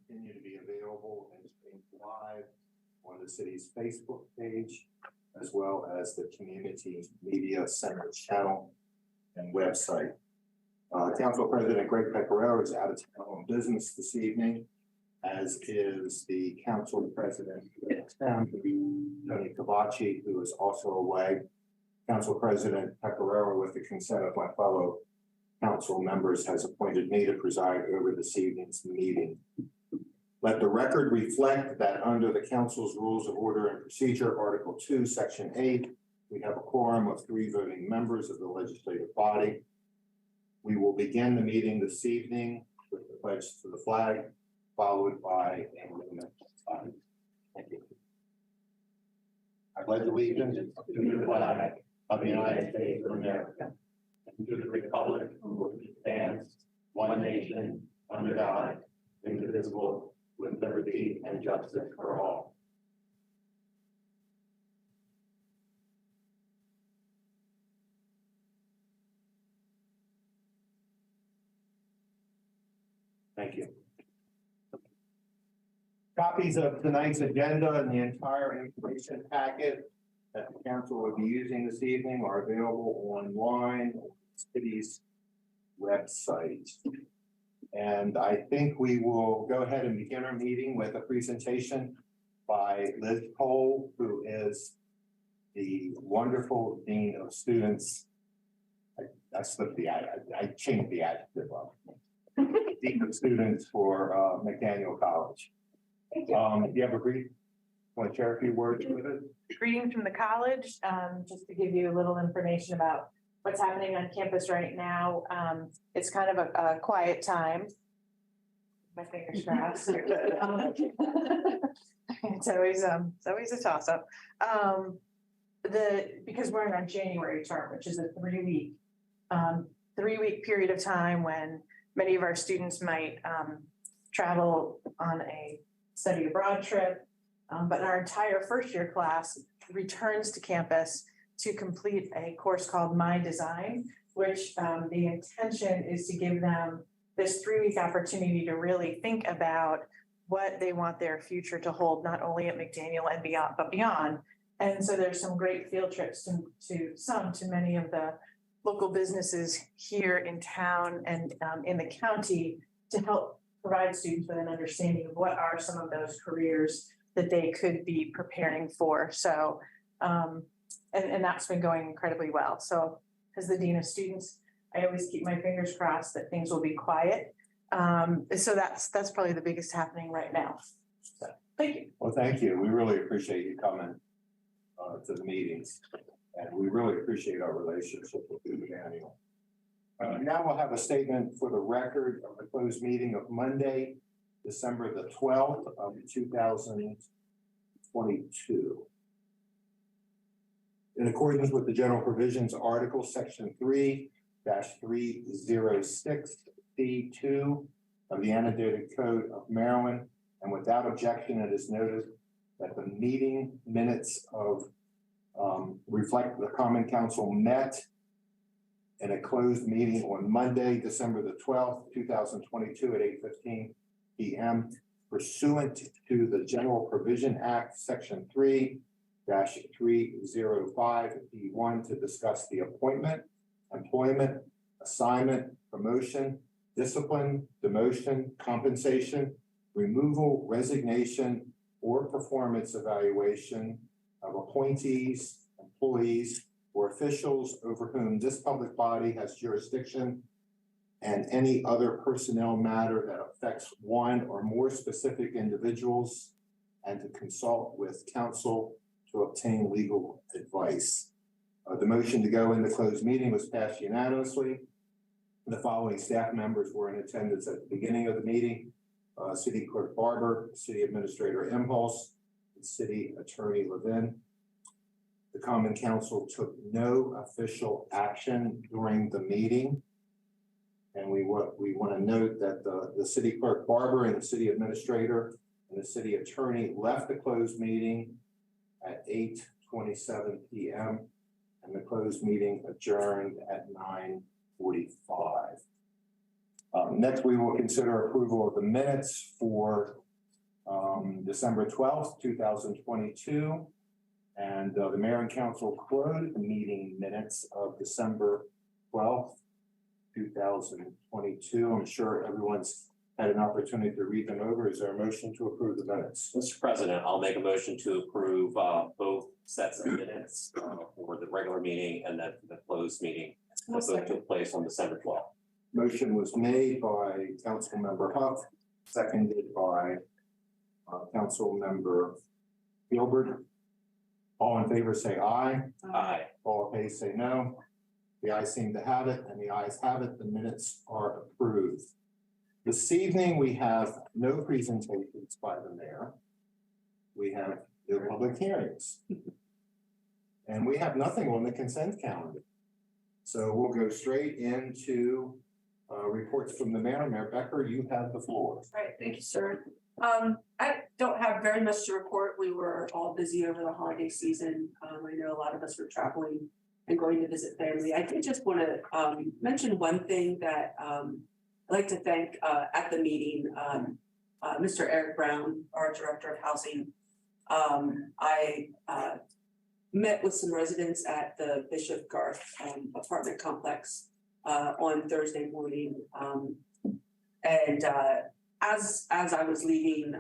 continue to be available and streamed live on the city's Facebook page, as well as the Community Media Center channel and website. Council President Greg Pecoraro is out of town on business this evening, as is the Council President Tony Cavacci, who is also away. Council President Pecoraro, with the consent of my fellow council members, has appointed me to preside over this evening's meeting. Let the record reflect that under the council's rules of order and procedure, Article 2, Section 8, we have a quorum of 3 voting members of the legislative body. We will begin the meeting this evening with the pledge to the flag, followed by a movement. Thank you. I pledge allegiance to the flag of the United States of America and to the republic for which it stands, one nation, under God, indivisible, with liberty and justice for all. Thank you. Copies of tonight's agenda and the entire information packet that the council will be using this evening are available online on the city's website. And I think we will go ahead and begin our meeting with a presentation by Liz Cole, who is the wonderful Dean of Students. I slipped the I changed the adjective up. Dean of Students for McDaniel College. Thank you. Do you have a brief? Want to share a few words with it? Greetings from the college, just to give you a little information about what's happening on campus right now. It's kind of a quiet time. My fingers crossed. It's always a toss up. Because we're in our January term, which is a 3-week period of time when many of our students might travel on a study abroad trip. But our entire first year class returns to campus to complete a course called My Design, which the intention is to give them this 3-week opportunity to really think about what they want their future to hold, not only at McDaniel and beyond, but beyond. And so there's some great field trips to many of the local businesses here in town and in the county to help provide students with an understanding of what are some of those careers that they could be preparing for. So, and that's been going incredibly well. So as the Dean of Students, I always keep my fingers crossed that things will be quiet. So that's probably the biggest happening right now. So thank you. Well, thank you. We really appreciate you coming to the meetings, and we really appreciate our relationship with you, Daniel. Now we'll have a statement for the record of the closed meeting of Monday, December the 12th of 2022. In accordance with the general provisions, Article Section 3-306C2 of the Annotated Code of Maryland, and without objection, it is noted that the meeting minutes of reflect the Common Council met in a closed meeting on Monday, December the 12th, 2022 at 8:15 p.m. pursuant to the General Provision Act, Section 3-305B1 to discuss the appointment, employment, assignment, promotion, discipline, demotion, compensation, removal, resignation, or performance evaluation of appointees, employees, or officials over whom this public body has jurisdiction, and any other personnel matter that affects one or more specific individuals, and to consult with counsel to obtain legal advice. The motion to go into closed meeting was passed unanimously. The following staff members were in attendance at the beginning of the meeting: City Clerk Barber, City Administrator Impulse, and City Attorney Levin. The Common Council took no official action during the meeting. And we want to note that the City Clerk Barber and the City Administrator and the City Attorney left the closed meeting at 8:27 p.m. and the closed meeting adjourned at 9:45. Next, we will consider approval of the minutes for December 12th, 2022. And the mayor and council closed the meeting minutes of December 12th, 2022. I'm sure everyone's had an opportunity to read them over. Is there a motion to approve the minutes? Mr. President, I'll make a motion to approve both sets of minutes for the regular meeting and then the closed meeting that both took place on December 12th. Motion was made by Councilmember Huff, seconded by Councilmember Gilbert. All in favor say aye. Aye. All opposed say no. The ayes seem to have it, and the ayes have it. The minutes are approved. This evening, we have no presentations by the mayor. We have no public hearings. And we have nothing on the consent calendar. So we'll go straight into reports from the mayor. Mayor Becker, you have the floor. Right, thank you, sir. I don't have very much to report. We were all busy over the holiday season. I know a lot of us were traveling and going to visit family. I did just want to mention one thing that I'd like to thank at the meeting, Mr. Eric Brown, our Director of Housing. I met with some residents at the Bishop Garth apartment complex on Thursday morning. As I was leaving,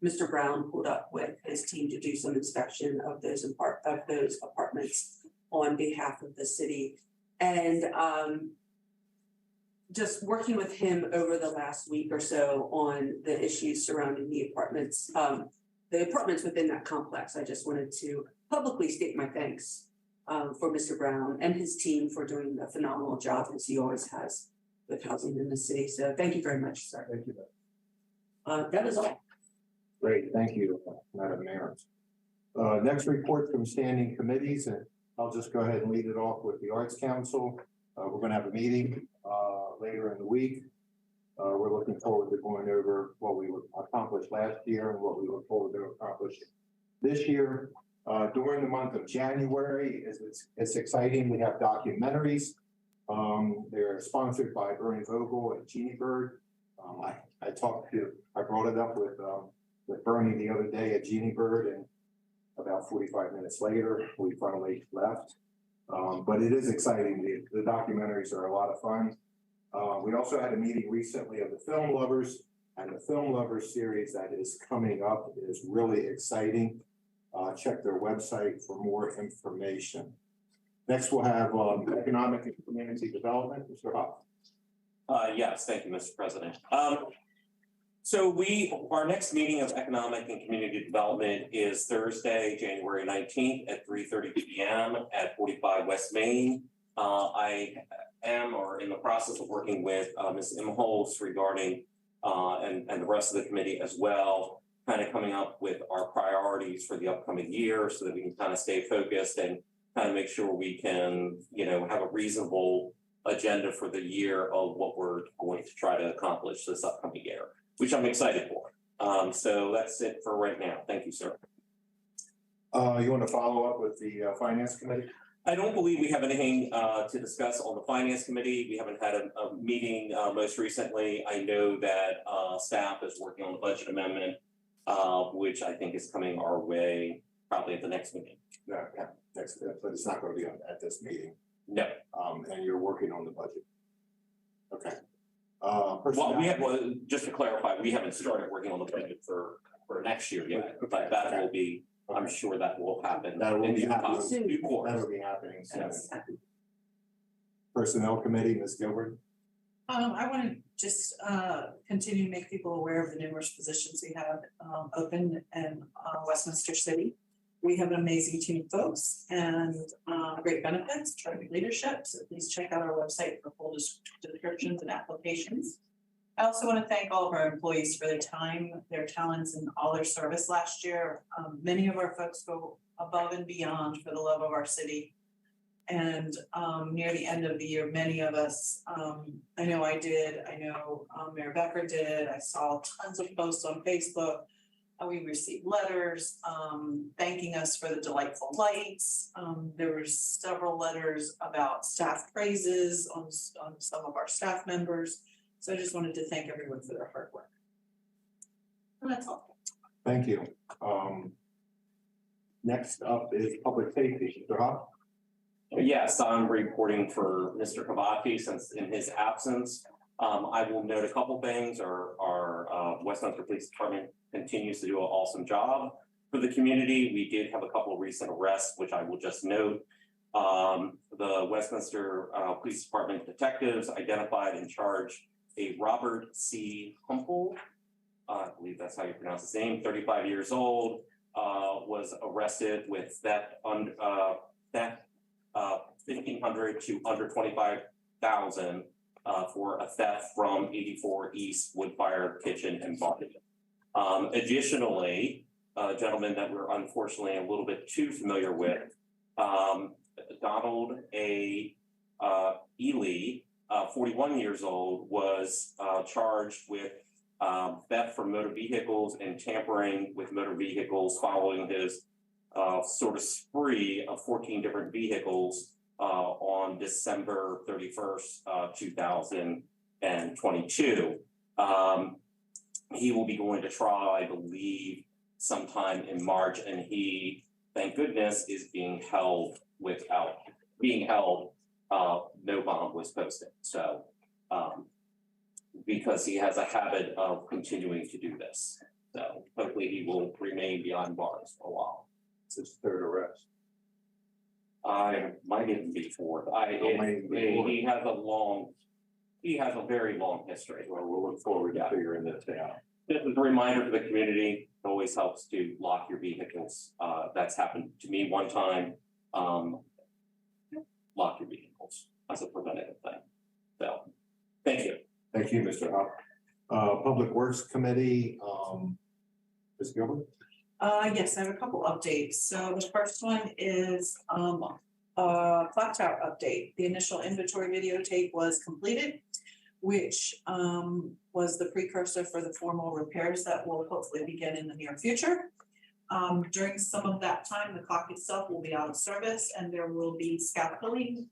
Mr. Brown pulled up with his team to do some inspection of those apartments on behalf of the city. And just working with him over the last week or so on the issues surrounding the apartments within that complex, I just wanted to publicly state my thanks for Mr. Brown and his team for doing a phenomenal job, as he always has, with housing in the city. So thank you very much, sir. Thank you. That is all. Great, thank you, Madam Mayor. Next report from standing committees, and I'll just go ahead and lead it off with the Arts Council. We're going to have a meeting later in the week. We're looking forward to going over what we accomplished last year and what we look forward to accomplishing this year. During the month of January, it's exciting. We have documentaries. They're sponsored by Bernie Vogel and Jeannie Bird. I brought it up with Bernie the other day at Jeannie Bird, and about 45 minutes later, we finally left. But it is exciting. The documentaries are a lot of fun. We also had a meeting recently of the Film Lovers, and the Film Lovers series that is coming up is really exciting. Check their website for more information. Next, we'll have economic and community development. Mr. Huff. Yes, thank you, Mr. President. So our next meeting of Economic and Community Development is Thursday, January 19th at 3:30 p.m. at 45 West Main. I am in the process of working with Ms. Imholz regarding and the rest of the committee as well, kind of coming up with our priorities for the upcoming year so that we can kind of stay focused and kind of make sure we can, have a reasonable agenda for the year of what we're going to try to accomplish this upcoming year, which I'm excited for. So that's it for right now. Thank you, sir. You want to follow up with the Finance Committee? I don't believe we have anything to discuss on the Finance Committee. We haven't had a meeting most recently. I know that staff is working on the budget amendment, which I think is coming our way probably at the next meeting. Yeah, next, but it's not going to be at this meeting. No. And you're working on the budget. Okay. Well, just to clarify, we haven't started working on the budget for next year yet, but that will be, I'm sure that will happen. That will be happening soon. That'll be happening soon. Yes. Personnel Committee, Ms. Gilbert. I want to just continue to make people aware of the numerous positions we have open in Westminster City. We have an amazing team of folks and great benefits, terrific leadership. So please check out our website for full descriptions and applications. I also want to thank all of our employees for their time, their talents, and all their service last year. Many of our folks go above and beyond for the love of our city. And near the end of the year, many of us, I know I did, I know Mayor Becker did, I saw tons of posts on Facebook. We received letters thanking us for the delightful lights. There were several letters about staff praises on some of our staff members. So I just wanted to thank everyone for their hard work. And that's all. Thank you. Next up is public safety. Mr. Hobb? Yes, I'm reporting for Mr. Kavaki since in his absence. I will note a couple things. Our Westminster Police Department continues to do an awesome job for the community. We did have a couple of recent arrests, which I will just note. The Westminster Police Department detectives identified and charged a Robert C. Humple, I believe that's how you pronounce his name, 35 years old, was arrested with theft $1,500 to under $25,000 for a theft from 84 East Woodfire Kitchen and Bar. Additionally, a gentleman that we're unfortunately a little bit too familiar with, Donald A. Ely, 41 years old, was charged with theft from motor vehicles and tampering with motor vehicles following his sort of spree of 14 different vehicles on December 31st, 2022. He will be going to trial, I believe, sometime in March, and he, thank goodness, is being held no bond was posted. So because he has a habit of continuing to do this. So hopefully he will remain behind bars for a while. It's his third arrest. I might even be fourth. He has a very long history. Well, we'll look forward to figuring this out. This is a reminder for the community. It always helps to lock your vehicles. That's happened to me one time. Lock your vehicles as a preventative thing. So, thank you. Thank you, Mr. Hobb. Public Works Committee, Ms. Gilbert? Yes, I have a couple updates. So the first one is clock tower update. The initial inventory videotape was completed, which was the precursor for the formal repairs that will hopefully begin in the near future. During some of that time, the clock itself will be out of service and there will be scaffolding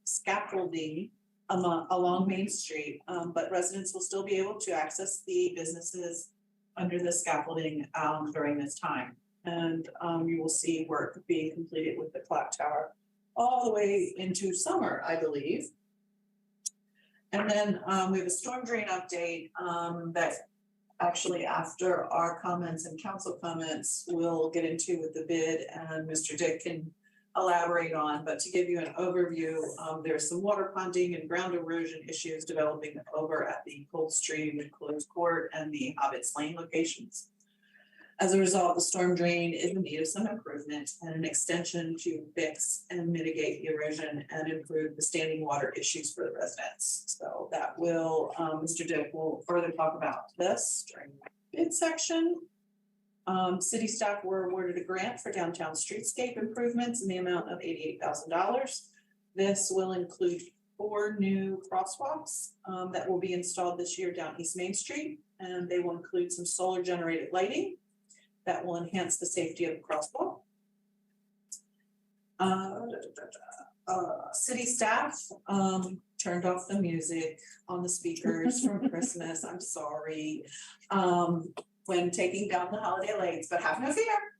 along Main Street, but residents will still be able to access the businesses under the scaffolding during this time. And you will see work being completed with the clock tower all the way into summer, I believe. And then we have a storm drain update that actually after our comments and council comments, we'll get into with the bid and Mr. Dick can elaborate on. But to give you an overview, there's some water ponding and ground erosion issues developing over at the Coldstream and Closed Court and the Hobbitts Lane locations. As a result, the storm drain is in need of some improvement and an extension to fix and mitigate the erosion and improve the standing water issues for the residents. So that will, Mr. Dick will further talk about this during the bid section. City staff were awarded a grant for downtown streetscape improvements in the amount of $88,000. This will include 4 new crosswalks that will be installed this year down East Main Street, and they will include some solar generated lighting that will enhance the safety of the crosswalk. City staff turned off the music on the speakers from Christmas. I'm sorry. When taking down the holiday lights, but have no fear.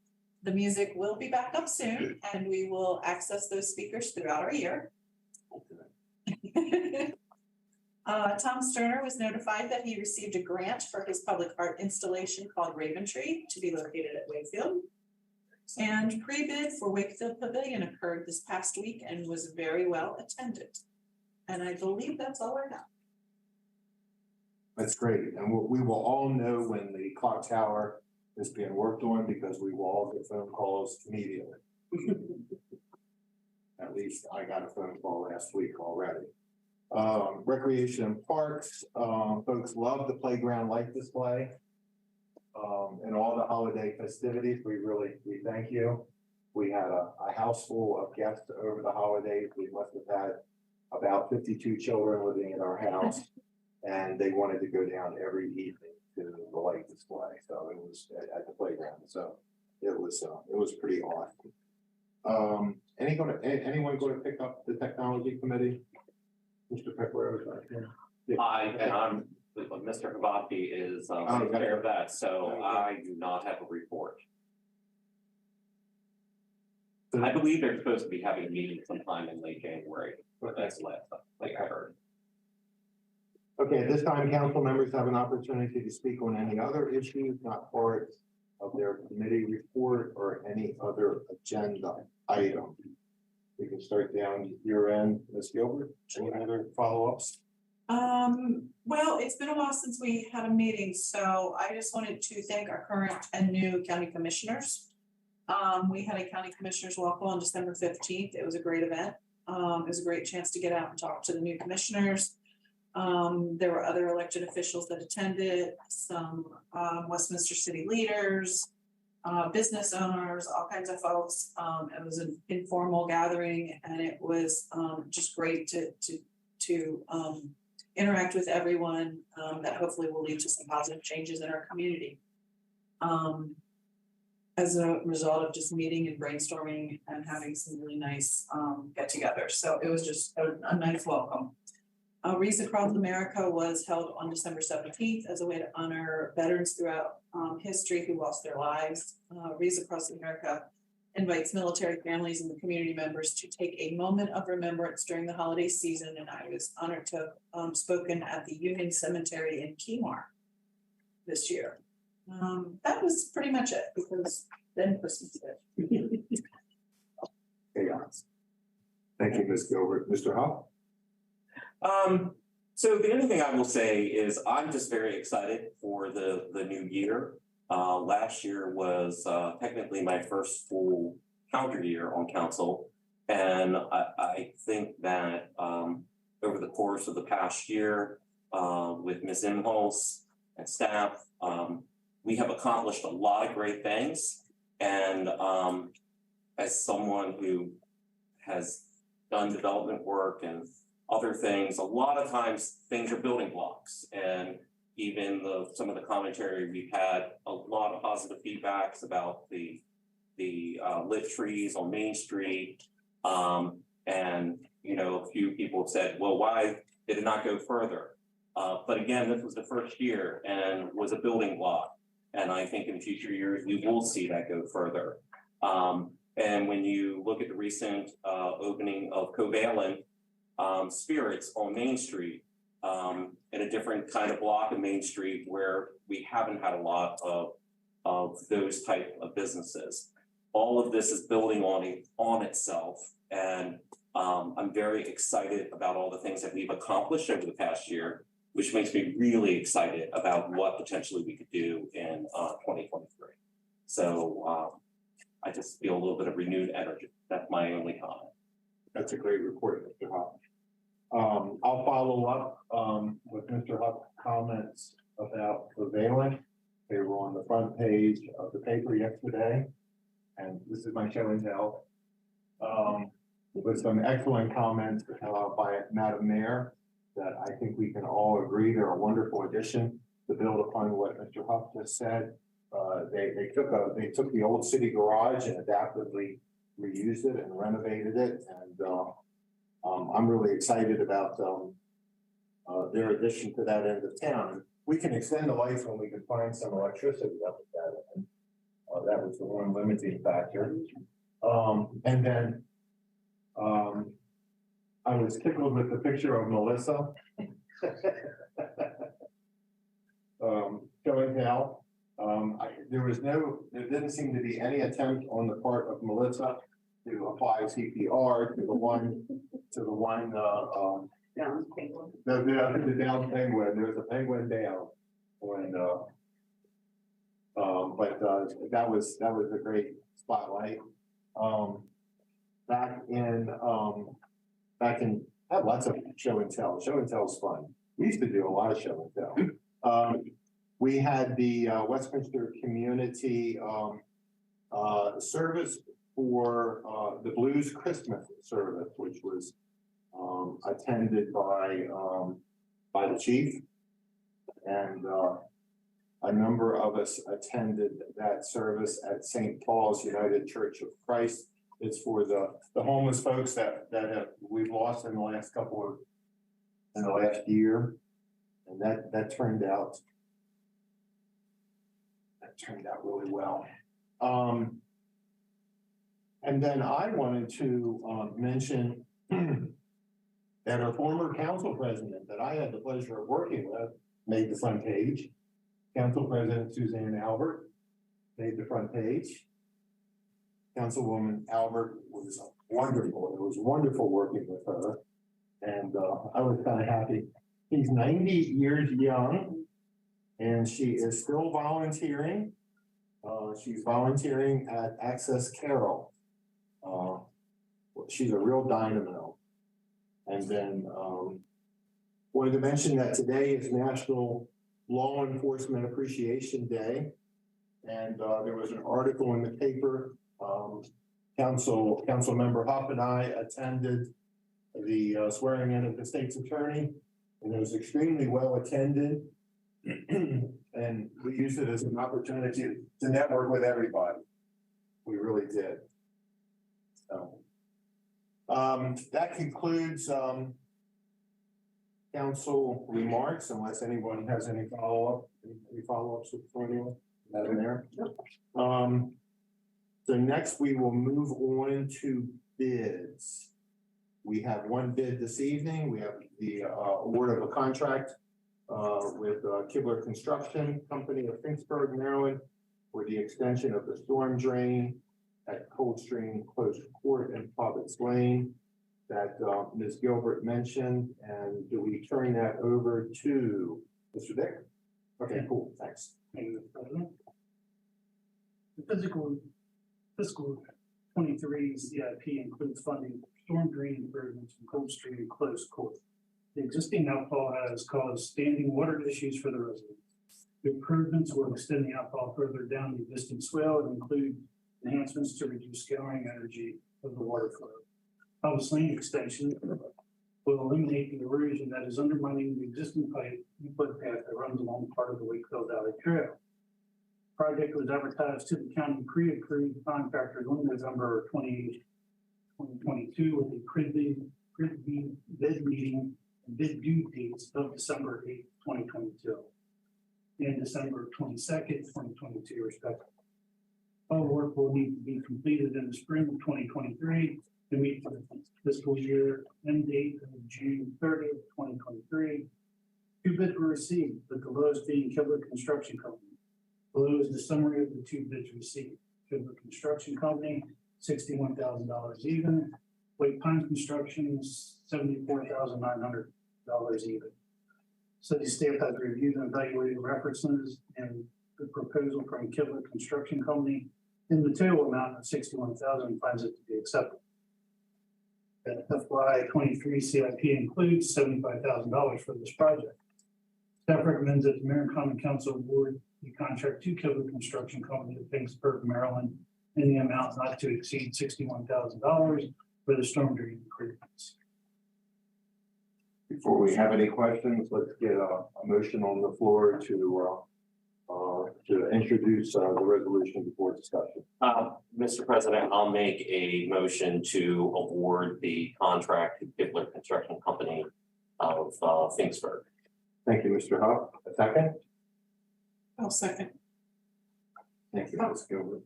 The music will be back up soon and we will access those speakers throughout our year. Tom Sterner was notified that he received a grant for his public art installation called Raven Tree to be located at Wakefield. And pre-bid for Wakefield Pavilion occurred this past week and was very well attended. And I believe that's all I have. That's great. And we will all know when the clock tower is being worked on because we will all get phone calls immediately. At least I got a phone call last week already. Recreation and parks, folks love the playground light display. And all the holiday festivities, we thank you. We had a house full of guests over the holidays. We must have had about 52 children living in our house. And they wanted to go down every evening to the light display. So it was at the playground. So it was pretty awesome. Anyone going to pick up the technology committee? Mr. Pickler, I'm Mr. Hobbitts is okay. taking care of that, so Okay. I do not have a report. I believe they're supposed to be having a meeting sometime in late January, but that's the last thing I heard. Okay, at this time, council members have an opportunity to speak on any other issues not part of their committee report or any other agenda item. We can start down your end, Ms. Gilbert. Any other follow-ups? Well, it's been a while since we had a meeting, so I just wanted to thank our current and new county commissioners. We had a county commissioners walk on December 15th. It was a great event. It was a great chance to get out and talk to the new commissioners. There were other elected officials that attended, some Westminster city leaders, business owners, all kinds of folks. It was an informal gathering, and it was just great to interact with everyone that hopefully will lead to some positive changes in our community. As a result of just meeting and brainstorming and having some really nice get-togethers. So it was just a nice welcome. Wreaths Across America was held on December 17th as a way to honor veterans throughout history who lost their lives. Wreaths Across America invites military families and the community members to take a moment of remembrance during the holiday season, and I was honored to have spoken at the Union Cemetery in Kemar this year. That was pretty much it, because then Christmas hit. Chaos. Thank you, Ms. Gilbert. Mr. Huff? So the only thing I will say is I'm just very excited for the new year. Last year was technically my first full calendar year on council. And I think that over the course of the past year, with Ms. Imholz and staff, we have accomplished a lot of great things. And as someone who has done development work and other things, a lot of times things are building blocks. And even some of the commentary, we've had a lot of positive feedbacks about the lit trees on Main Street. And, you know, a few people have said, well, why did it not go further? But again, this was the first year and was a building block. And I think in future years, we will see that go further. And when you look at the recent opening of Covalent Spirits on Main Street, in a different kind of block of Main Street where we haven't had a lot of those type of businesses. All of this is building on itself. And I'm very excited about all the things that we've accomplished over the past year, which makes me really excited about what potentially we could do in 2023. So I just feel a little bit of renewed energy. That's my only comment. That's a great report, Mr. Huff. I'll follow up with Mr. Huff's comments about Prevalent. They were on the front page of the paper yesterday, and this is my show and tell. With some excellent comments by Madam Mayor that I think we can all agree they're a wonderful addition to build upon what Mr. Huff just said. They took the old city garage and adaptively reused it and renovated it, and I'm really excited about their addition to that end of town. We can extend the life when we can find some electricity up at that end. That was the one limiting factor. And then I was tickled with the picture of Melissa. Showing how there didn't seem to be any attempt on the part of Melissa to apply CPR to the one Down penguin. the down penguin. There's a penguin down when but that was a great spotlight. Back in I have lots of show and tell. Show and tell is fun. We used to do a lot of show and tell. We had the Westminster Community service for the Blues Christmas service, which was attended by the chief, and a number of us attended that service at St. Paul's United Church of Christ. It's for the homeless folks that we've lost in the last year, And that turned out really well. And then I wanted to mention that our former council president that I had the pleasure of working with made the front page. Council President Suzanne Albert made the front page. Councilwoman Albert was wonderful. It was wonderful working with her. And I was kind of happy. She's 90 years young and she is still volunteering. She's volunteering at Access Carroll. She's a real dynamo. And then wanted to mention that today is National Law Enforcement Appreciation Day. And there was an article in the paper. Council member Huff and I attended the swearing in of the state's attorney, and it was extremely well attended. And we used it as an opportunity to network with everybody. We really did. So that concludes council remarks, unless anyone has any follow-ups for anyone. Madam Mayor. So next we will move on to bids. We have one bid this evening. We have the award of a contract with Kibbler Construction Company of Finksburg, Maryland, for the extension of the storm drain at Coldstream Close Court and Hobbitts Lane that Ms. Gilbert mentioned. And do we turn that over to Mr. Dick? Okay, cool, thanks. The fiscal 23 CIP includes funding storm drain improvements from Coldstream and Close Court. The existing outfall has caused standing water issues for the residents. The improvements will extend the outfall further down the existing swale and include enhancements to reduce scouring energy of the water flow. Hobbitts Lane extension will eliminate the erosion that is undermining the existing pipe and footpath that runs along part of the Wakefield Valley Trail. Project was advertised to the county pre-approved contractors on November 28, 2022 with a bid meeting and bid due dates of December 8, 2022 and December 22nd, 2022 respectively. All work will need to be completed in the spring of 2023 to meet the fiscal year end date of June 30th, 2023. Two bids were received, with the lowest being Kibbler Construction Company. Below is the summary of the two bids received. Kibbler Construction Company, $61,000 even. White Pine Construction, $74,900 even. City staff has reviewed and evaluated references and the proposal from Kibbler Construction Company in the total amount of $61,000 finds it to be acceptable. The FY 23 CIP includes $75,000 for this project. Staff recommends that the Mayor and Common Council award the contract to Kibbler Construction Company of Finksburg, Maryland, in the amount not to exceed $61,000 for the storm drain improvements. Before we have any questions, let's get a motion on the floor to introduce the resolution before discussion. Mr. President, I'll make a motion to award the contract to Kibbler Construction Company of Finksburg. Thank you, Mr. Huff. A second? I'll second. Thank you, Ms. Gilbert.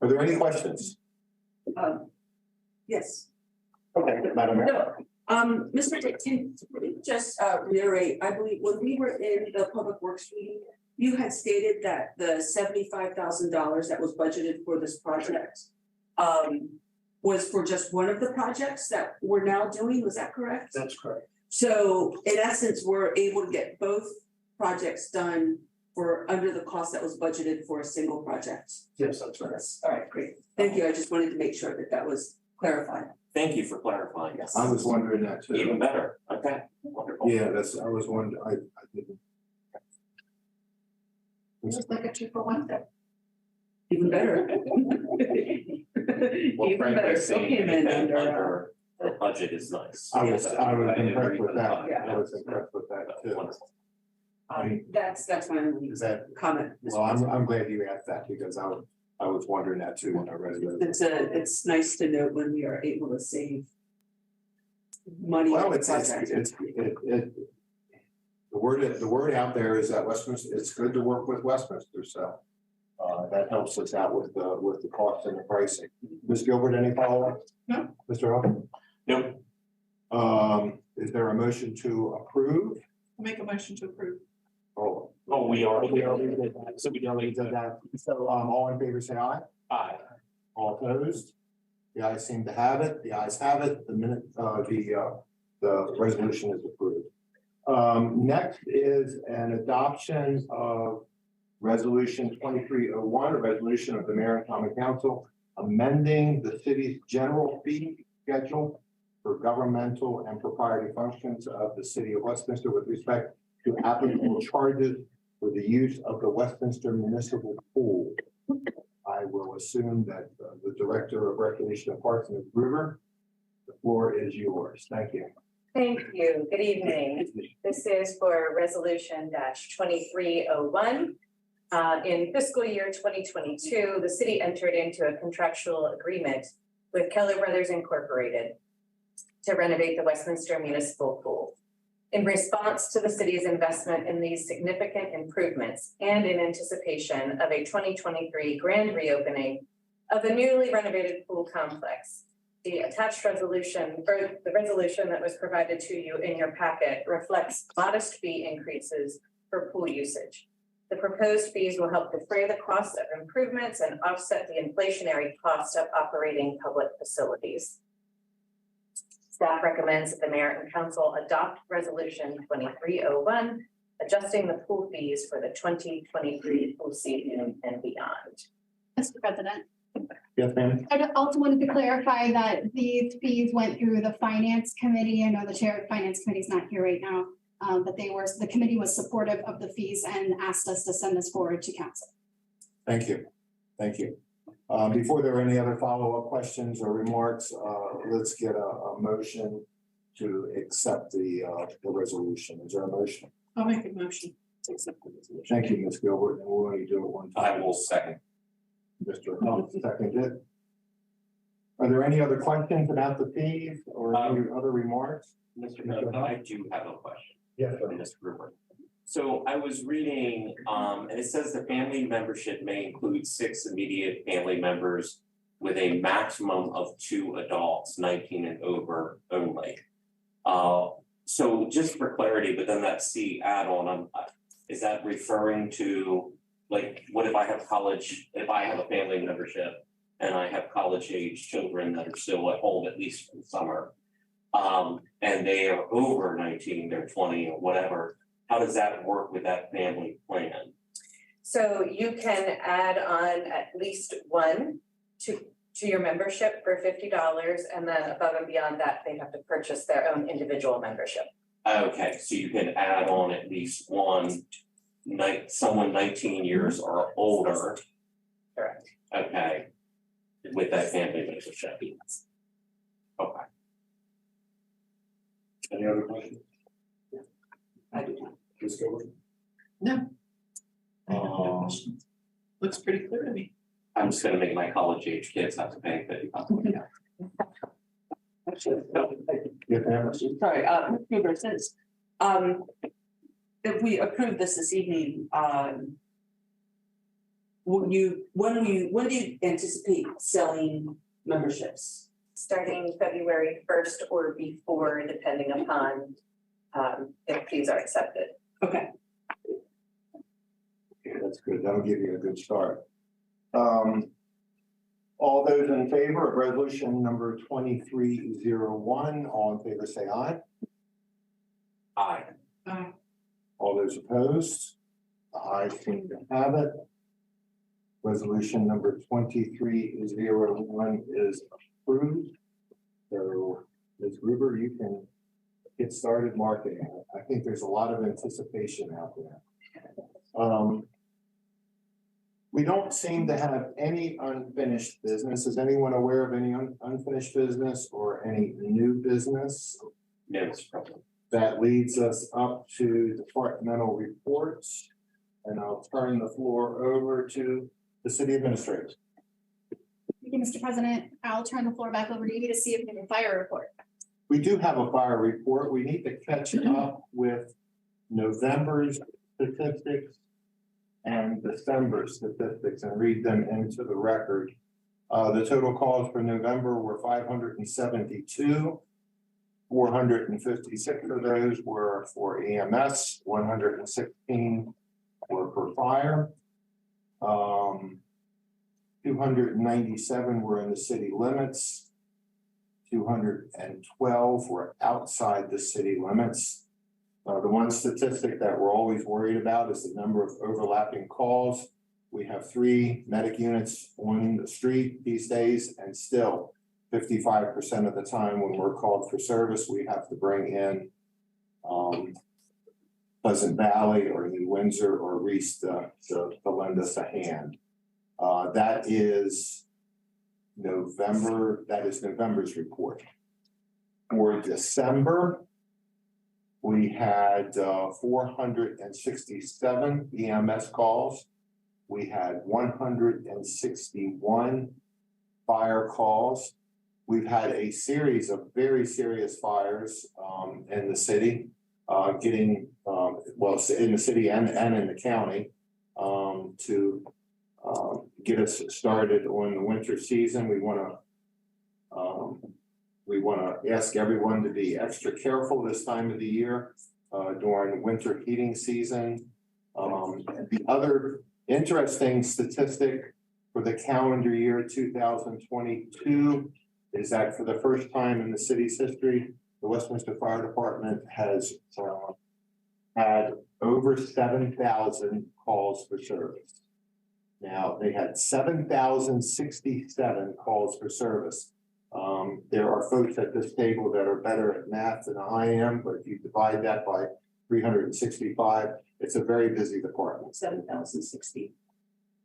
Are there any questions? Yes. Okay, Madam Mayor. No. Mr. Dick, can you just reiterate, I believe when we were in the Public Works meeting, you had stated that the $75,000 that was budgeted for this project was for just one of the projects that we're now doing, was that correct? That's correct. So in essence, we're able to get both projects done for under the cost that was budgeted for a single project. Yes, that's right. All right, great. Thank you. I just wanted to make sure that that was clarified. Thank you for clarifying. Yes. I was wondering that too. Even better. Okay, wonderful. Yeah, I was wondering, I didn't. Just like a 2-for-1 thing. Even better. Well, Even frankly, better. seeing Okay, then, anything under, under the budget is nice. I was impressed with that. Yeah. I was impressed with that too. Wonderful. that's my only Is that, comment. well, I'm glad you asked that because I was wondering that too when I read it. It's nice to note when we are able to save money. Well, on projects. the word out there is that Westminster, it's good to work with Westminster, so. That helps us out with the cost and the pricing. Ms. Gilbert, any follow-up? No. Mr. Huff? No. Is there a motion to approve? Make a motion to approve. Oh, We already did that. So we already did that. So, all in favor, say aye. Aye. All opposed? The ayes seem to have it. The ayes have it. The resolution is approved. Next is an adoption of Resolution 2301, a resolution of the Mayor and Common Council amending the city's general fee schedule for governmental and proprietary functions of the city of Westminster with respect to applicable charges for the use of the Westminster Municipal Pool. I will assume that the Director of Recreation and Parks, Ms. Gruber, the floor is yours. Thank you. Thank you. Good evening. This is for resolution -2301. In fiscal year 2022, the city entered into a contractual agreement with Keller Brothers Incorporated to renovate the Westminster Municipal Pool. In response to the city's investment in these significant improvements and in anticipation of a 2023 grand reopening of the newly renovated pool complex, the attached resolution, or the resolution that was provided to you in your packet, reflects modest fee increases for pool usage. The proposed fees will help defray the cost of improvements and offset the inflationary cost of operating public facilities. Staff recommends that the Mayor and Council adopt Resolution 2301, adjusting the pool fees for the 2023 pool season and beyond. Mr. President, Yes, ma'am. I also wanted to clarify that these fees went through the Finance Committee. I know the Chair of the Finance Committee is not here right now, but the committee was supportive of the fees and asked us to send this forward to council. Thank you. Thank you. Before there are any other follow-up questions or remarks, let's get a motion to accept the resolution. Is there a motion? I'll make a motion to accept the resolution. Thank you, Ms. Gilbert, and we'll only do it one I time. will second. Mr. Hunt seconded. Are there any other questions about the fees or any other remarks? Mr. President, I do have a question. Yes, For Ms. Gruber. So I was reading, and it says the family membership may include 6 immediate family members with a maximum of 2 adults, 19 and over only. So just for clarity, but then that C add-on, is that referring to, like, what if I have a family membership and I have college-age children that are still at home, at least for the summer, and they are over 19, they're 20 or whatever, how does that work with that family plan? So you can add on at least one to your membership for $50, and then above and beyond that, they have to purchase their own individual membership. Okay, so you can add on at least one, someone 19 years or older. Correct. Okay, with that family membership. Okay. Any other questions? I do not. Ms. Gilbert? No. I have no questions. Looks pretty clear to me. I'm just gonna make my college age kids have to pay $50. Actually, Yes, ma'am. sorry, Ms. Gruber, since, if we approve this evening, when do you anticipate selling memberships? Starting February 1st or before, depending upon if fees are accepted. Okay. Okay, that's good. That'll give you a good start. All those in favor of resolution number 2301, all in favor say aye. Aye. All those opposed? The ayes seem to have it. Resolution number 2301 is approved. So, Ms. Gruber, you can get started marketing it. I think there's a lot of anticipation out there. We don't seem to have any unfinished business. Is anyone aware of any unfinished business or any new business? No, Mr. President. That leads us up to departmental reports. And I'll turn the floor over to the city administrator. Thank you, Mr. President. I'll turn the floor back over to you to see if we have a fire report. We do have a fire report. We need to catch up with November's statistics and December's statistics and read them into the record. The total calls for November were 572. 456 of those were for EMS, 116 were for fire. 297 were in the city limits. 212 were outside the city limits. The one statistic that we're always worried about is the number of overlapping calls. We have 3 medic units on the street these days, and still 55% of the time when we're called for service, we have to bring in Pleasant Valley or New Windsor or Reese to lend us a hand. That is November's report. For December, we had 467 EMS calls. We had 161 fire calls. We've had a series of very serious fires in the city, in the city and in the county to get us started on the winter season. We want to ask everyone to be extra careful this time of the year during winter heating season. The other interesting statistic for the calendar year 2022 is that for the first time in the city's history, the Westminster Fire Department has had over 7,000 calls for service. Now, they had 7,067 calls for service. There are folks at this table that are better at math than I am, but if you divide that by 365, it's a very busy department. 7,060.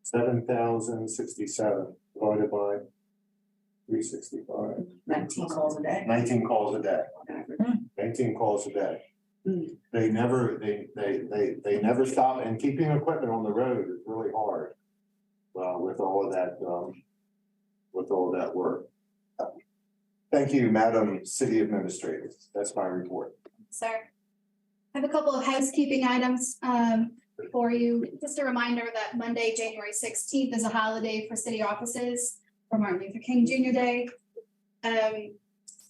7,067 divided by 365. 19 calls a day. 19 calls a day. On average. 19 calls a day. Mm. They never stop, and keeping equipment on the road is really hard. With all of that work. Thank you, Madam City Administrator. That's my report. Sir. I have a couple of housekeeping items for you. Just a reminder that Monday, January 16th is a holiday for city offices for Martin Luther King Jr. Day.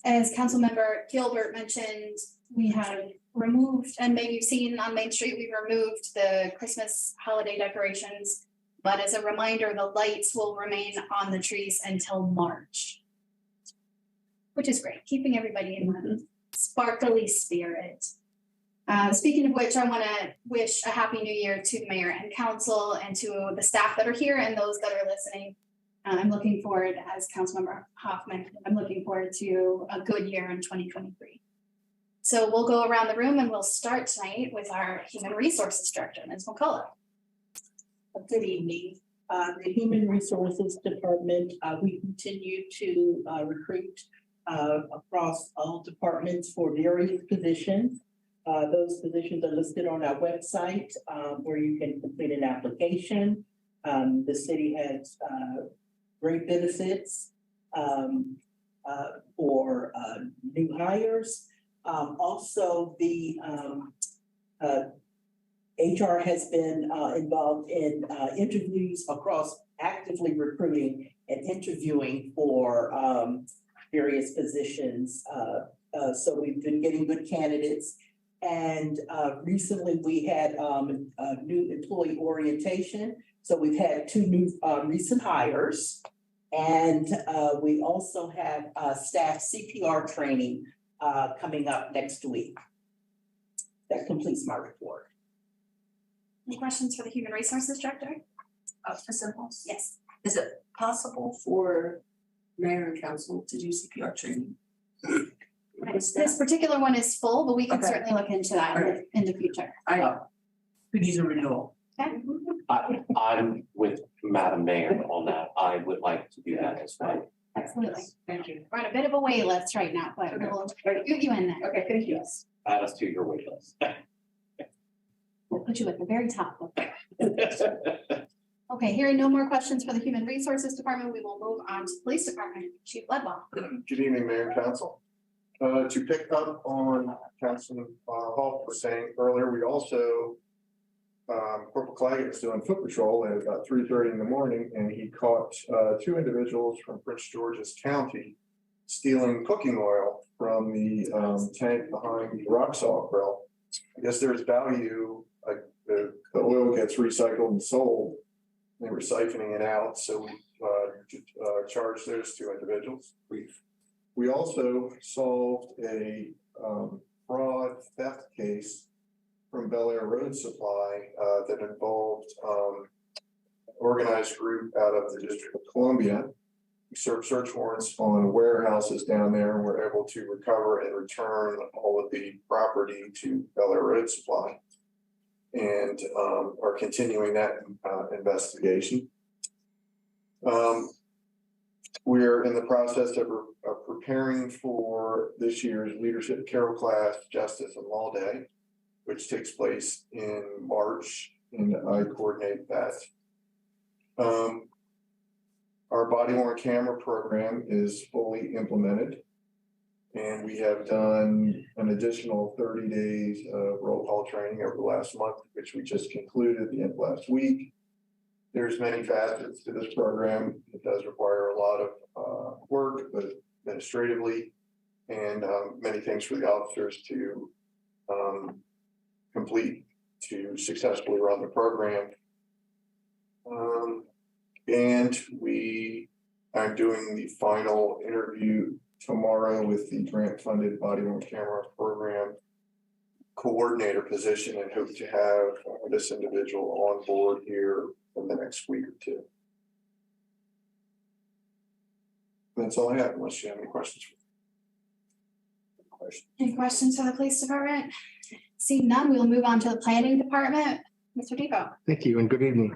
As Councilmember Kibbler mentioned, we have removed, and maybe you've seen on Main Street, we've removed the Christmas holiday decorations. But as a reminder, the lights will remain on the trees until March, which is great, keeping everybody in the sparkly spirit. Speaking of which, I want to wish a happy new year to the mayor and council and to the staff that are here and those that are listening. I'm looking forward, as Councilmember Hoffman, I'm looking forward to a good year in 2023. So we'll go around the room and we'll start tonight with our Human Resources Director, Ms. McCullough. Good evening. The Human Resources Department, we continue to recruit across all departments for various positions. Those positions are listed on our website where you can complete an application. The city has great benefits for new hires. Also, the HR has been involved in interviews across actively recruiting and interviewing for various positions. So we've been getting good candidates. And recently we had a new employee orientation. So we've had 2 new recent hires. And we also have staff CPR training coming up next week. That completes my report. Any questions for the Human Resources Director? Ms. Impulse? Yes. Is it possible for mayor and council to do CPR training? This particular one is full, but we can Okay. certainly look into that Alright. in the future. I could use a renewal. Okay. I'm with Madam Mayor on that. I would like to do that as well. Absolutely. Thank you. We're on a bit of a wait list right now, but Okay. we'll get you in there. Okay, thank you. Add us to your wait list. We'll put you at the very top. Okay, hearing no more questions for the Human Resources Department, we will move on to the Police Department. Chief Ledwell. Good evening, Mayor and Council. To pick up on Councilman Hall was saying earlier, we also Corporal Claggett was doing foot patrol at about 3:30 in the morning, and he caught two individuals from Prince George's County stealing cooking oil from the tank behind the rock salt grill. I guess there's value, like the oil gets recycled and sold. They were siphoning it out, so we charged those two individuals. We also solved a fraud theft case from Bel Air Road Supply that involved organized group out of the District of Columbia. We served search warrants on warehouses down there, and were able to recover and return all of the property to Bel Air Road Supply, and are continuing that investigation. We're in the process of preparing for this year's Leadership Carol Class Justice and Law Day, which takes place in March, and I coordinate that. Our body worn camera program is fully implemented, and we have done an additional 30 days of roll call training over the last month, which we just concluded at the end of last week. There's many facets to this program. It does require a lot of work, but administratively, and many things for the officers to complete to successfully run the program. And we are doing the final interview tomorrow with the grant-funded body worn camera program coordinator position, and hope to have this individual on board here in the next week or two. That's all I have, unless you have any questions. Any questions for the police department? Seeing none, we will move on to the planning department. Mr. Depot. Thank you and good evening.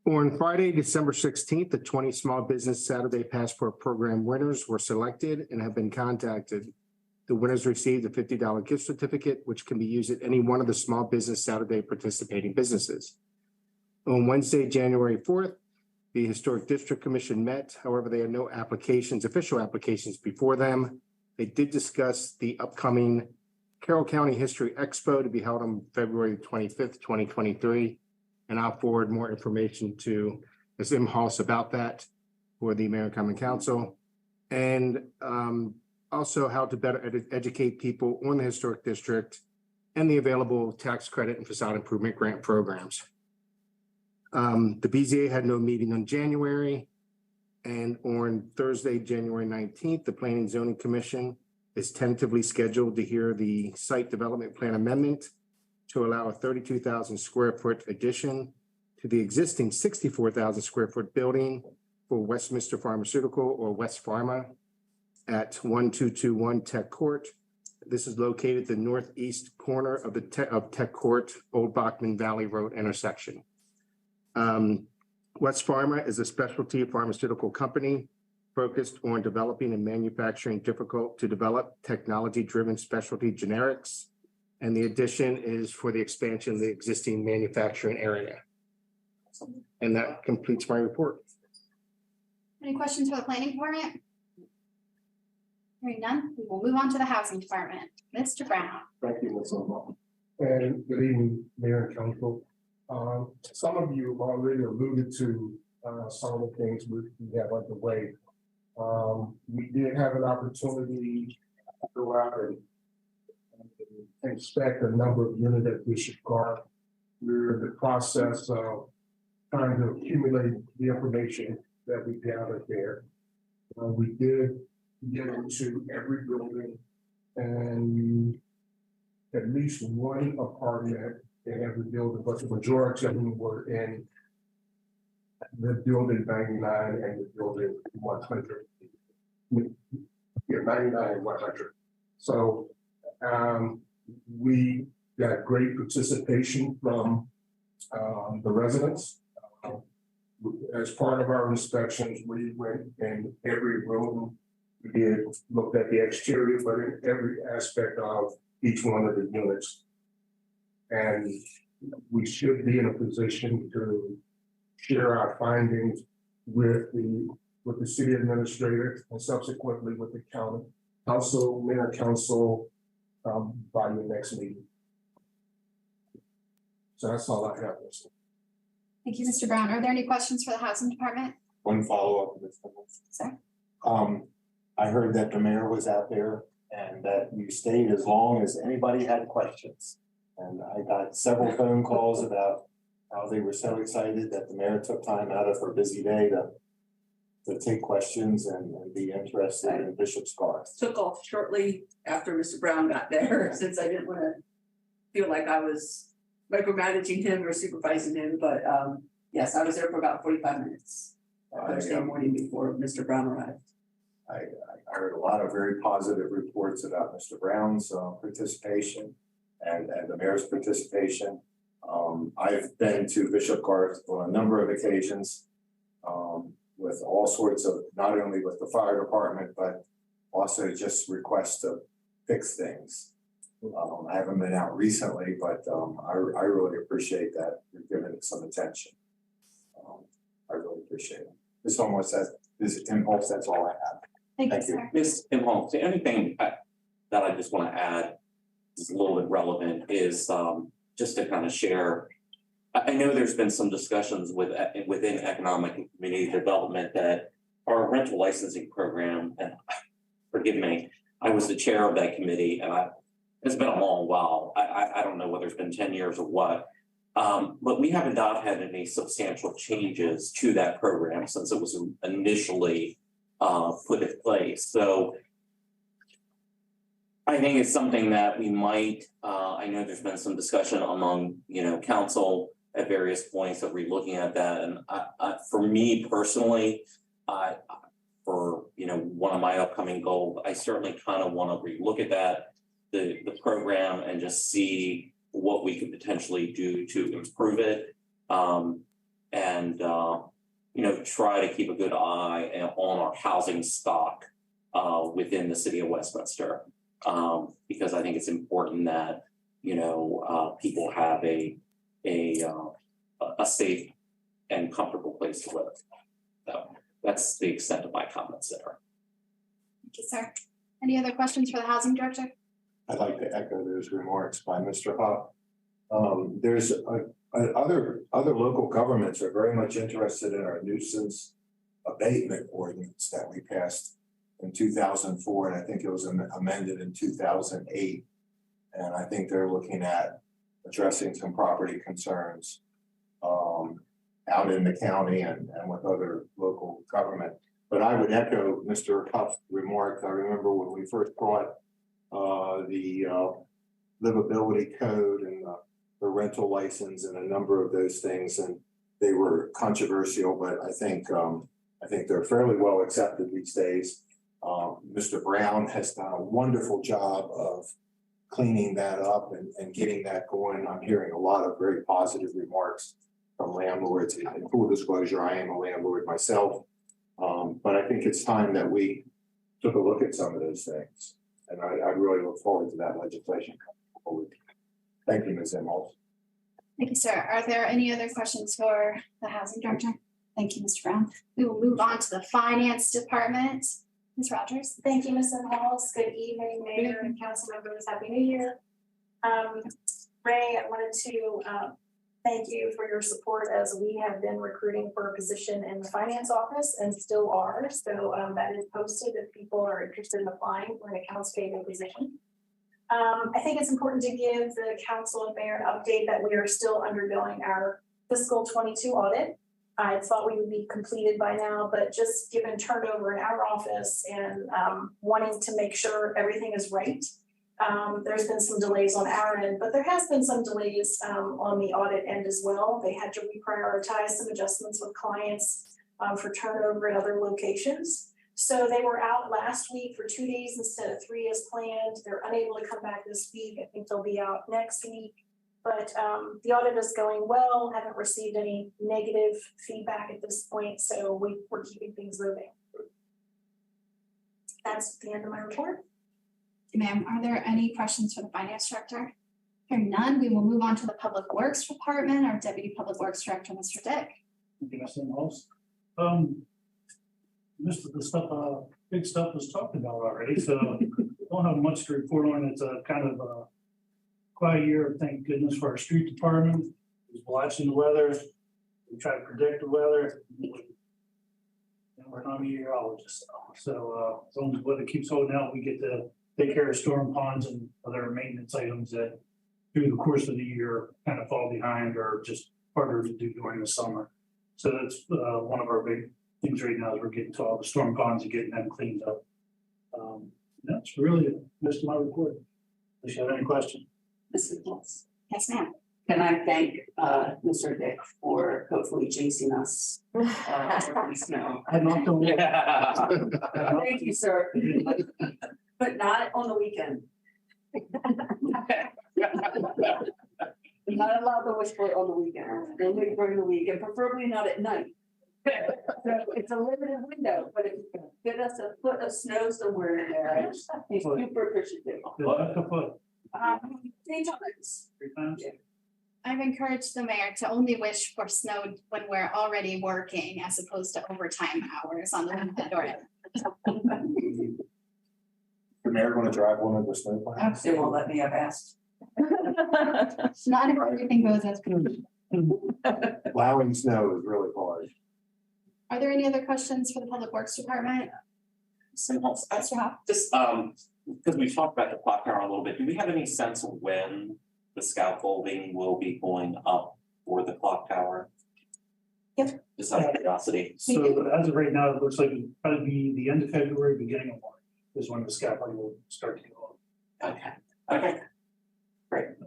On Friday, December 16th, the 20 Small Business Saturday Passport Program winners were selected and have been contacted. The winners received a $50 gift certificate, which can be used at any one of the Small Business Saturday participating businesses. On Wednesday, January 4th, the Historic District Commission met. However, they had no official applications before them. They did discuss the upcoming Carroll County History Expo to be held on February 25th, 2023. And I'll forward more information to Ms. Imhouse about that for the Mayor and Common Council. And also how to better educate people on the Historic District and the available tax credit and facade improvement grant programs. The BZA had no meeting on January. And on Thursday, January 19th, the Planning and Zoning Commission is tentatively scheduled to hear the site development plan amendment to allow a 32,000 square foot addition to the existing 64,000 square foot building for Westminster Pharmaceutical, or West Pharma, at 1221 Tech Court. This is located at the northeast corner of Tech Court, Old Bachman Valley Road intersection. West Pharma is a specialty pharmaceutical company focused on developing and manufacturing difficult to develop technology-driven specialty generics. And the addition is for the expansion of the existing manufacturing area. And that completes my report. Any questions for the planning department? Hearing none, we will move on to the housing department. Mr. Brown. Thank you, Ms. Omo. And good evening, Mayor and Council. Some of you already alluded to some of the things we have underway. We did have an opportunity to go out and inspect a number of units at Bishop Garth. We're in the process of trying to accumulate the information that we gathered there. We did get into every building, and at least one apartment in every building, but the majority of them were in the building 99 and the building 100. Yeah, 99 and 100. So we got great participation from the residents. As part of our inspections, we went in every room. We did look at the exterior, but in every aspect of each one of the units. And we should be in a position to share our findings with the city administrator and subsequently with the county council, mayor, council, by your next meeting. So that's all I have. Thank you, Mr. Brown. Are there any questions for the housing department? One follow-up. Sir? I heard that the mayor was out there and that you stayed as long as anybody had questions. And I got several phone calls about how they were so excited that the mayor took time out of her busy day to take questions and be interested in Bishop's Garth. Took off shortly after Mr. Brown got there, since I didn't want to feel like I was micromanaging him or supervising him, but yes, I was there for about 45 minutes. Thursday morning before Mr. Brown arrived. I heard a lot of very positive reports about Mr. Brown's participation and the mayor's participation. I've been to Bishop Garth on a number of occasions with all sorts of, not only with the fire department, but also just requests to fix things. I haven't been out recently, but I really appreciate that you're giving it some attention. I really appreciate it. This almost says, this impulse, that's all I have. Thank you, Thank you. sir. Ms. Imhoff, the only thing that I just want to add is a little bit relevant is just to kind of share. I know there's been some discussions within economic and community development that our rental licensing program, and forgive me, I was the chair of that committee, and it's been a long while. I don't know whether it's been 10 years or what. But we have not had any substantial changes to that program since it was initially put in place. So I think it's something that we might, I know there's been some discussion among, council at various points of relooking at that. And for me personally, for, one of my upcoming goals, I certainly kind of want to relook at that, the program, and just see what we could potentially do to improve it. Try to keep a good eye on our housing stock within the city of Westminster. Because I think it's important that, people have a safe and comfortable place to live. So that's the extent of my comments there. Thank you, sir. Any other questions for the housing director? I'd like to echo those remarks by Mr. Hopp. There's other local governments are very much interested in our nuisance abatement ordinance that we passed in 2004, and I think it was amended in 2008. And I think they're looking at addressing some property concerns out in the county and with other local government. But I would echo Mr. Huff's remarks. I remember when we first brought the livability code and the rental license and a number of those things, and they were controversial, but I think they're fairly well accepted these days. Mr. Brown has done a wonderful job of cleaning that up and getting that going. I'm hearing a lot of very positive remarks from landlords. In full disclosure, I am a landlord myself, but I think it's time that we took a look at some of those things. And I really look forward to that legislation coming forward. Thank you, Ms. Imhoff. Thank you, sir. Are there any other questions for the housing director? Thank you, Mr. Brown. We will move on to the finance department. Ms. Rogers. Thank you, Ms. Halls. Good evening, Mayor and council members. Happy New Year. Ray, I wanted to thank you for your support as we have been recruiting for a position in the finance office and still are. So that is posted if people are interested in applying for an accounts payable position. I think it's important to give the council and mayor an update that we are still undergoing our fiscal 22 audit. I thought we would be completed by now, but just given turnover in our office and wanting to make sure everything is right, there's been some delays on our end, but there has been some delays on the audit end as well. They had to reprioritize some adjustments with clients for turnover in other locations. So they were out last week for 2 days instead of 3 as planned. They're unable to come back this week. I think they'll be out next week. But the audit is going well. Haven't received any negative feedback at this point, so we're keeping things moving. That's the end of my report. Ma'am, are there any questions for the finance director? Hearing none, we will move on to the public works department. Our deputy public works director, Mr. Dick. Thank you, Ms. Imhoff. The stuff big stuff was talked about already, so don't have much to report on. It's a kind of a quiet year, thank goodness for our street department. He's watching the weather. We try to predict the weather. And we're not meteorologists, so as long as the weather keeps holding out, we get to take care of storm ponds and other maintenance items that through the course of the year kind of fall behind or just harder to do during the summer. So that's one of our big things right now is we're getting to all the storm ponds and getting them cleaned up. That's really most of my report. If you have any questions. Mrs. Walls. Yes, ma'am. Can I thank Mr. Dick for hopefully jinxing us over the snow? I not the Thank you, sir. But not on the weekend. You're not allowed to whisper on the weekend, only during the week, and preferably not at night. So it's a limited window, but if you can fit us a foot of snow somewhere in there, he's super appreciative. 3 times. 3 times. I've encouraged the mayor to only wish for snow when we're already working as opposed to overtime hours on the weekend or. The mayor going to drive one of the snow plows? They won't let me, I've asked. Not if everything goes as planned. Plowing snow is really hard. Are there any other questions for the Public Works Department? Mr. Hoff? Just, because we talked about the clock tower a little bit, do we have any sense of when the scaffolding will be going up for the clock tower? Yep. Just out of curiosity. So as of right now, it looks like it'll probably be the end of February, beginning of March is when the scaffolding will start to go up. Okay. I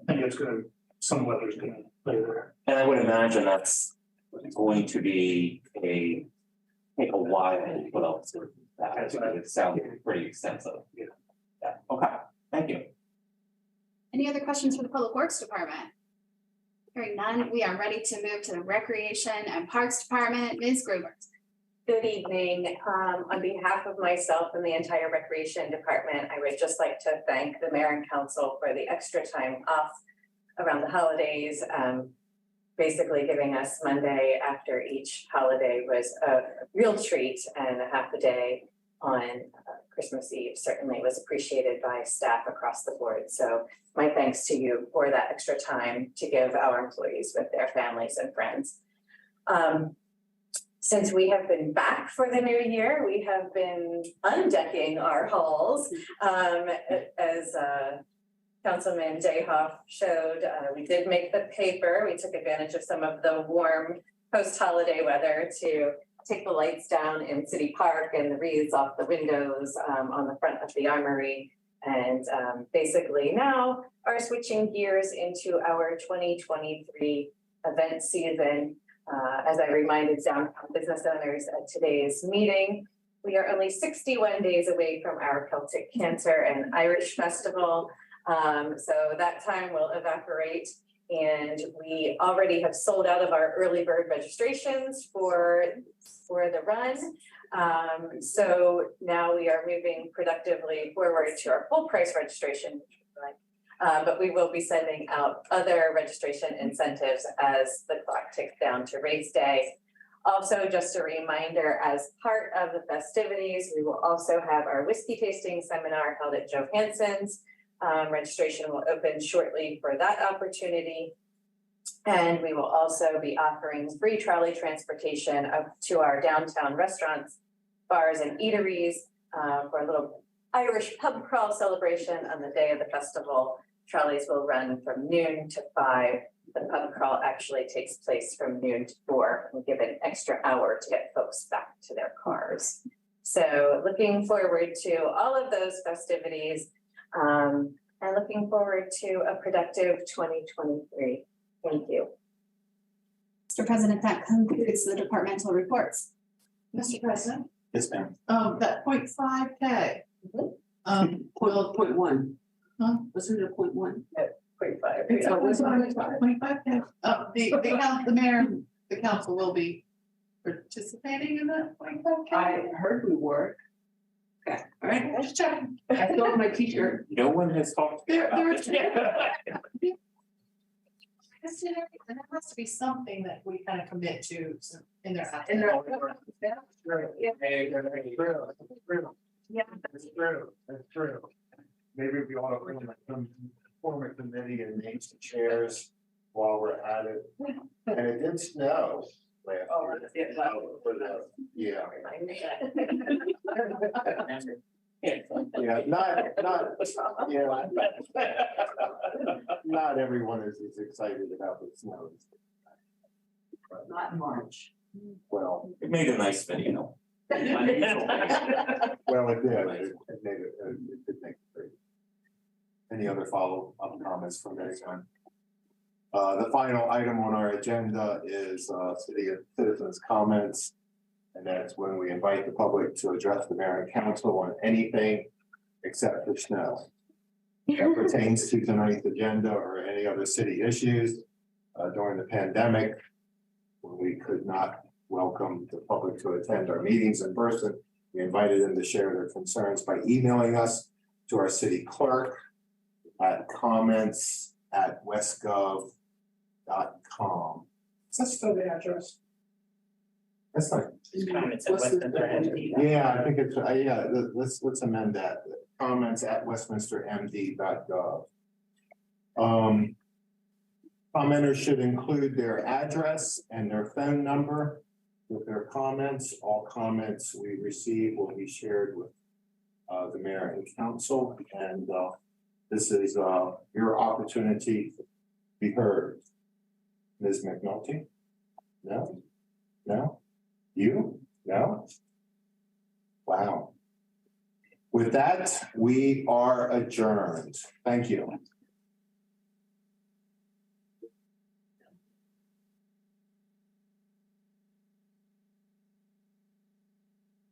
think it's gonna, some weather's gonna play there. And I would imagine that's going to be take a while to put up to that. It sounds pretty extensive. Yeah. Okay, thank you. Any other questions for the Public Works Department? Hearing none, we are ready to move to the Recreation and Parks Department. Ms. Gruber. Good evening. On behalf of myself and the entire Recreation Department, I would just like to thank the Mayor and Council for the extra time off around the holidays. Basically giving us Monday after each holiday was a real treat, and a half a day on Christmas Eve certainly was appreciated by staff across the board. So my thanks to you for that extra time to give our employees with their families and friends. Since we have been back for the new year, we have been undecking our halls. As Councilman Jayhoff showed, we did make the paper. We took advantage of some of the warm post-holiday weather to take the lights down in City Park and the wreaths off the windows on the front of the Armory. And basically now are switching gears into our 2023 event season. As I reminded downtown business owners at today's meeting, we are only 61 days away from our Celtic Cancer and Irish Festival. So that time will evaporate, and we already have sold out of our early bird registrations for the run. So now we are moving productively forward to our full price registration. But we will be sending out other registration incentives as the clock ticks down to race day. Also, just a reminder, as part of the festivities, we will also have our whiskey tasting seminar held at Johansson's. Registration will open shortly for that opportunity. And we will also be offering free trolley transportation up to our downtown restaurants, bars, and eateries for a little Irish pub crawl celebration on the day of the festival. Trolleys will run from noon to 5. The pub crawl actually takes place from noon to 4. We'll give an extra hour to get folks back to their cars. So looking forward to all of those festivities and looking forward to a productive 2023. Thank you. Mr. President, that concludes the departmental reports. Mr. President, Yes, ma'am. that 0.5K. Point one. Huh? Wasn't it a 0.1? 0.5. It's Yeah. always 0.5K. The mayor, the council will be participating in that 0.5K. I heard we were. Okay, all right, Just checking. I thought my teacher. No one has talked to me There about are this. there has to be something that we kind of commit to in their. Yeah. That's true. Maybe if you want to form a committee and name some chairs while we're at it. And it did snow last year. Yeah. Yeah, not everyone is as excited about the snow. Not in March. Well, It made a nice video. well, it did. It made it, it did make it great. Any other follow-up comments from anyone? The final item on our agenda is city citizens' comments. And that's when we invite the public to address the mayor and council on anything except for snow. That pertains to tonight's agenda or any other city issues. During the pandemic, when we could not welcome the public to attend our meetings in person, we invited them to share their concerns by emailing us to our city clerk at comments@westgov.com. Is that still the address? That's not. Yeah, I think it's, yeah, let's amend that. comments@westminstermd.gov. Commenters should include their address and their phone number with their comments. All comments we receive will be shared with the mayor and council, and this is your opportunity to be heard. Ms. McNulty? No? No? You? No? Wow. With that, we are adjourned. Thank you.